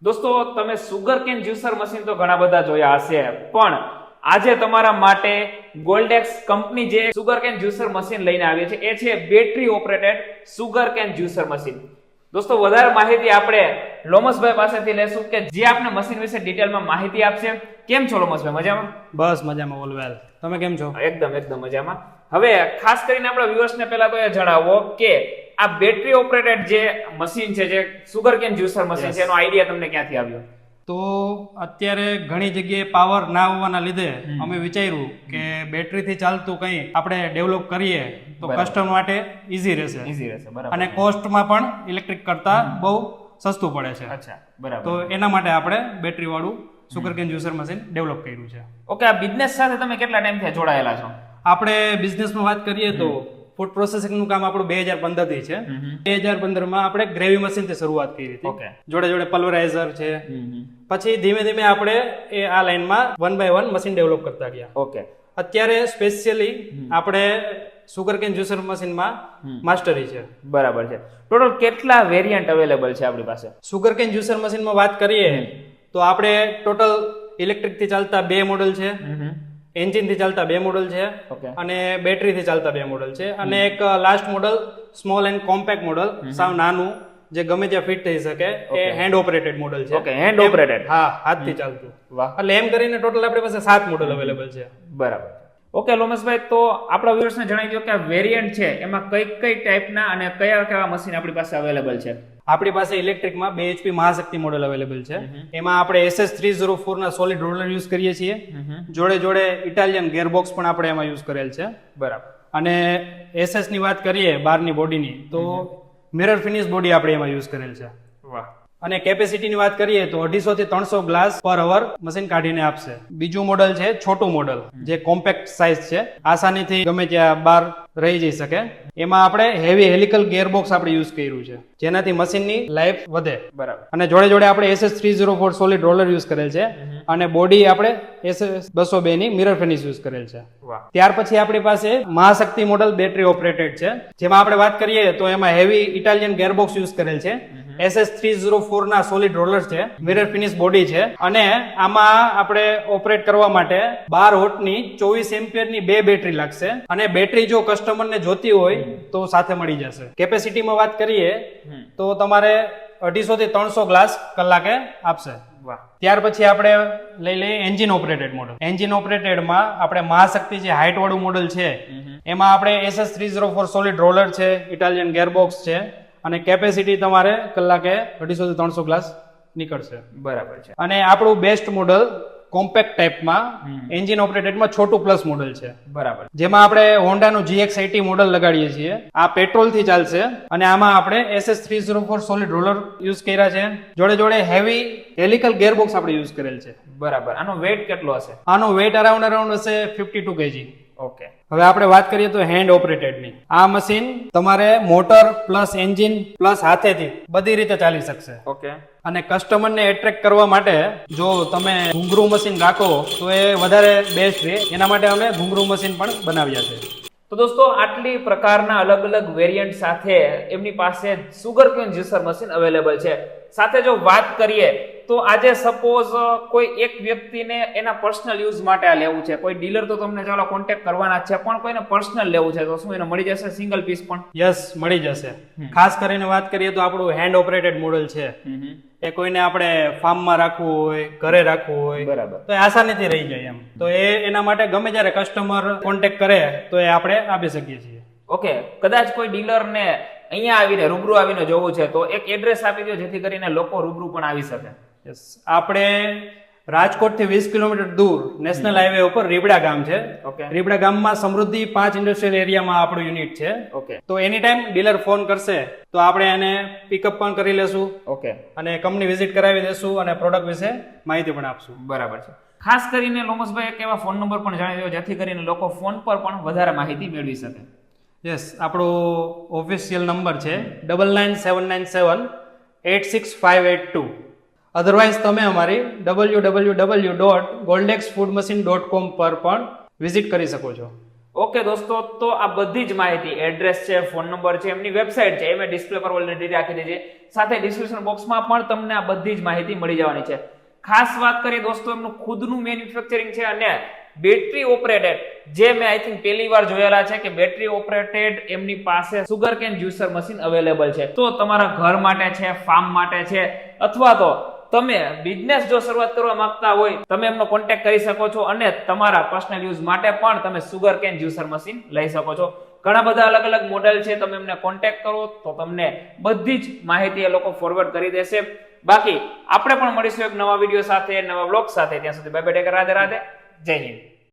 દોસ્તો તમે sugarcane juicer machine તો ઘણા બધા જોયા હશે, પણ આજે તમારા માટે ગોલ્ડેક્સ કંપની જે સુગરકેન જ્યુસર મશીન લઈને આવી છે એ છે battery operated sugarcane juicer machine. દોસ્તો વધારે માહિતી આપણે લોમસભાઈ પાસેથી લેશું કે જે આપણે મશીન વિશે ડિટેલમાં માહિતી આપશે. કેમ છો લોમસભાઈ, મજામાં? બસ મજામાં, ઓલ વેલ. તમે કેમ છો? એકદમ મજામાં. હવે ખાસ કરીને આપણા વ્યુઅર્સને પહેલા તો એ જણાવો કે આ બેટરી ઓપરેટેડ જે મશીન છે, જે સુગરકેન જ્યુસર મશીન છે, એનો આઈડિયા તમને ક્યાંથી આવ્યો? તો અત્યારે ઘણી જગ્યાએ પાવર ના હોવાના લીધે અમે વિચાર્યું કે બેટરીથી ચાલતું કંઈ આપણે ડેવલપ કરીએ તો કસ્ટમર માટે ઈઝી રહેશે બરાબર, અને કોસ્ટમાં પણ ઇલેક્ટ્રિક કરતા બહુ સસ્તું પડે છે. અચ્છા, બરાબર. તો એના માટે આપણે બેટરી વાળું સુગરકેન જ્યુસર મશીન ડેવલપ કર્યું છે. ઓકે, આ બિઝનેસ સાથે તમે કેટલા ટાઈમથી જોડાયેલા છો? આપણે બિઝનેસમાં વાત કરીએ તો ફૂડ પ્રોસેસિંગ નું કામ આપણું 2015 થી છે. 2015 માં આપણે ગ્રેવી મશીન થી શરૂઆત કરી હતી. ઓકે. જોડે પલ્વરાઇઝર છે. પછી ધીમે આપણે એ આ લાઈનમાં 1 by 1 મશીન ડેવલપ કરતા ગયા. ઓકે. અત્યારે સ્પેશિયલી આપણે સુગરકેન જ્યુસર મશીનમાં માસ્ટરી છે. બરાબર છે. ટોટલ કેટલા વેરિયન્ટ અવેલેબલ છે આપણી પાસે? સુગરકેન જ્યુસર મશીનમાં વાત કરીએ તો આપણે ટોટલ ઇલેક્ટ્રિક થી ચાલતા 2 મોડલ છે, એન્જિન થી ચાલતા 2 મોડલ છે, અને બેટરી થી ચાલતા 2 મોડલ છે, અને એક last model small and compact model, સાવ નાનું, જે ગમે ત્યાં ફિટ થઈ શકે, એ હેન્ડ ઓપરેટેડ મોડલ છે. Okay, hand operated. હા, હાથથી ચાલતું. વાહ. એટલે એમ કરીને ટોટલ આપણી પાસે 7 મોડલ અવેલેબલ છે. બરાબર. ઓકે લોમેશભાઈ, તો આપણા વ્યુઅર્સને જણાવી દો કે આ વેરિયન્ટ છે એમાં કઈ ટાઈપના અને કયા મશીન આપણી પાસે અવેલેબલ છે? આપણી પાસે ઇલેક્ટ્રિકમાં 2 HP મહાશક્તિ મોડલ અવેલેબલ છે. એમાં આપણે SS304 ના સોલિડ રોલર યુઝ કરીએ છીએ. જોડે ઇટાલિયન ગેરબોક્સ પણ આપણે એમાં યુઝ કરેલ છે. બરાબર. અને SS ની વાત કરીએ બહારની બોડીની, તો મિરર ફિનિશ બોડી આપણે એમાં યુઝ કરેલ છે. વાહ. અને કેપેસિટીની વાત કરીએ તો 250 થી 300 ગ્લાસ પર અવર મશીન કાઢીને આપશે. બીજું મોડલ છે છોટું મોડલ, જે કોમ્પેક્ટ સાઇઝ છે, આસાનીથી ગમે ત્યાં બહાર રહી જઈ શકે. એમાં આપણે હેવી હેલિકલ ગિયરબોક્સ આપણે યુઝ કર્યું છે, જેનાથી મશીનની લાઈફ વધે. બરાબર. અને જોડે આપણે SS304 સોલિડ રોલર યુઝ કરેલ છે, અને બોડી આપણે SS202 ની મિરર ફિનિશ યુઝ કરેલ છે. ત્યાર પછી આપણી પાસે મહાશક્તિ મોડલ બેટરી ઓપરેટેડ છે, જેમાં આપણે વાત કરીએ તો એમાં હેવી ઇટાલિયન ગેરબોક્સ યુઝ કરેલ છે, SS304 ના સોલિડ રોલર છે, મિરર ફિનિશ બોડી છે, અને આમાં આપણે ઓપરેટ કરવા માટે 12 વોટની 24 એમ્પિયરની 2 બેટરી લાગશે. અને બેટરી જો કસ્ટમરને જોતી હોય તો સાથે મળી જશે. કેપેસિટીમાં વાત કરીએ તો તમારે 250 થી 300 ગ્લાસ કલાકે આપશે. ત્યાર પછી આપણે લઈ લઈએ એન્જિન ઓપરેટેડ મોડલ. એન્જિન ઓપરેટેડમાં આપણે મહાશક્તિ જે હાઇટ વાળું મોડલ છે, એમાં આપણે SS304 સોલિડ રોલર છે, ઇટાલિયન ગેરબોક્સ છે, અને કેપેસિટી તમારે કલાકે 250 થી 300 ગ્લાસ નીકળશે. બરાબર છે. અને આપણું બેસ્ટ મોડલ કોમ્પેક્ટ ટાઈપમાં એન્જિન ઓપરેટેડમાં છોટું પ્લસ મોડલ છે. બરાબર. જેમાં આપણે હોન્ડાનું GX80 મોડલ લગાડીએ છીએ. આ પેટ્રોલ થી ચાલશે, અને આમાં આપણે SS304 સોલિડ રોલર યુઝ કર્યા છે. જોડે હેવી હેલિકલ ગેરબોક્સ આપણે યુઝ કરેલ છે. બરાબર. આનો વેઇટ કેટલો હશે? આનો વેઇટ અરાઉન્ડ હશે 52 kg. ઓકે. હવે આપણે વાત કરીએ તો હેન્ડ ઓપરેટેડની. આ મશીન તમારે મોટર પ્લસ એન્જિન પ્લસ હાથેથી બધી રીતે ચાલી શકશે. ઓકે. અને કસ્ટમરને એટ્રેક્ટ કરવા માટે જો તમે ઘૂંઘરું મશીન રાખો તો એ વધારે બેસ્ટ રહે. એના માટે અમે ઘૂંઘરું મશીન પણ બનાવ્યા છે. તો દોસ્તો, આટલી પ્રકારના અલગ વેરિયન્ટ સાથે એમની પાસે સુગરકેન જ્યુસર મશીન અવેલેબલ છે. સાથે જો વાત કરીએ તો આજે સપોઝ કોઈ એક વ્યક્તિને એના પર્સનલ યુઝ માટે આ લેવું છે, કોઈ ડીલર તો તમને ચાલો કોન્ટેક્ટ કરવાના છે, પણ કોઈને પર્સનલ લેવું છે તો શું એને મળી જશે સિંગલ પીસ પણ? યસ, મળી જશે. ખાસ કરીને વાત કરીએ તો આપણું હેન્ડ ઓપરેટેડ મોડલ છે. એ કોઈને આપણે ફાર્મમાં રાખવું હોય, ઘરે રાખવું હોય, બરાબર, તો એ આસાનીથી રહી જાય એમ. તો એના માટે ગમે ત્યારે કસ્ટમર કોન્ટેક્ટ કરે તો એ આપણે આપી શકીએ છીએ. ઓકે. કદાચ કોઈ ડીલરને અહીંયા આવીને રૂબરૂ આવીને જોવું છે તો એક એડ્રેસ આપી દો, જેથી કરીને લોકો રૂબરૂ પણ આવી શકે. યસ, આપણે રાજકોટ થી 20 કિલોમીટર દૂર નેશનલ હાઈવે ઉપર રીબડા ગામ છે. ઓકે. રીબડા ગામમાં સમૃદ્ધિ 5 ઇન્ડસ્ટ્રીયલ એરિયામાં આપણું યુનિટ છે. ઓકે. તો એની ટાઈમ ડીલર ફોન કરશે તો આપણે એને પિકઅપ પણ કરી લેશું. ઓકે. અને કંપની વિઝિટ કરાવી દેશું, અને પ્રોડક્ટ વિશે માહિતી પણ આપશું. બરાબર છે. ખાસ કરીને લોમસભાઈ એક એવા ફોન નંબર પણ જણાવી દો, જેથી કરીને લોકો ફોન પર પણ વધારે માહિતી મેળવી શકે. યસ, આપણો ઓફિશિયલ નંબર છે 9979786582. અધરવાઇઝ તમે અમારી www.goldexfoodmachine.com પર પણ વિઝિટ કરી શકો છો. ઓકે દોસ્તો, તો આ બધી જ માહિતી, એડ્રેસ છે, ફોન નંબર છે, એમની વેબસાઇટ છે, એ મેં ડિસ્પ્લે પર ઓલરેડી રાખી દીધી છે. સાથે ડિસ્ક્રિપ્શન બોક્સમાં પણ તમને આ બધી જ માહિતી મળી જવાની છે. ખાસ વાત કરીએ દોસ્તો, એમનું ખુદનું મેન્યુફેક્ચરિંગ છે અને બેટરી ઓપરેટેડ, જે મેં આઈ થિંક પહેલી વાર જોયેલા છે કે બેટરી ઓપરેટેડ એમની પાસે સુગરકેન જ્યુસર મશીન અવેલેબલ છે. તો તમારા ઘર માટે છે, ફાર્મ માટે છે, અથવા તો તમે બિઝનેસ જો શરૂઆત કરવા માંગતા હોય, તમે એમનો કોન્ટેક્ટ કરી શકો છો અને તમારા પર્સનલ યુઝ માટે પણ તમે સુગરકેન જ્યુસર મશીન લઈ શકો છો. ઘણા બધા અલગ અલગ મોડેલ છે, તમે એમને કોન્ટેક્ટ કરો તો તમને બધી જ માહિતી એ લોકો ફોરવર્ડ કરી દેશે. બાકી આપણે પણ મળીશું એક નવા વિડીયો સાથે, નવા બ્લોગ સાથે. ત્યાં સુધી બાય બાય, રાધે રાધે, જય હિન્દ.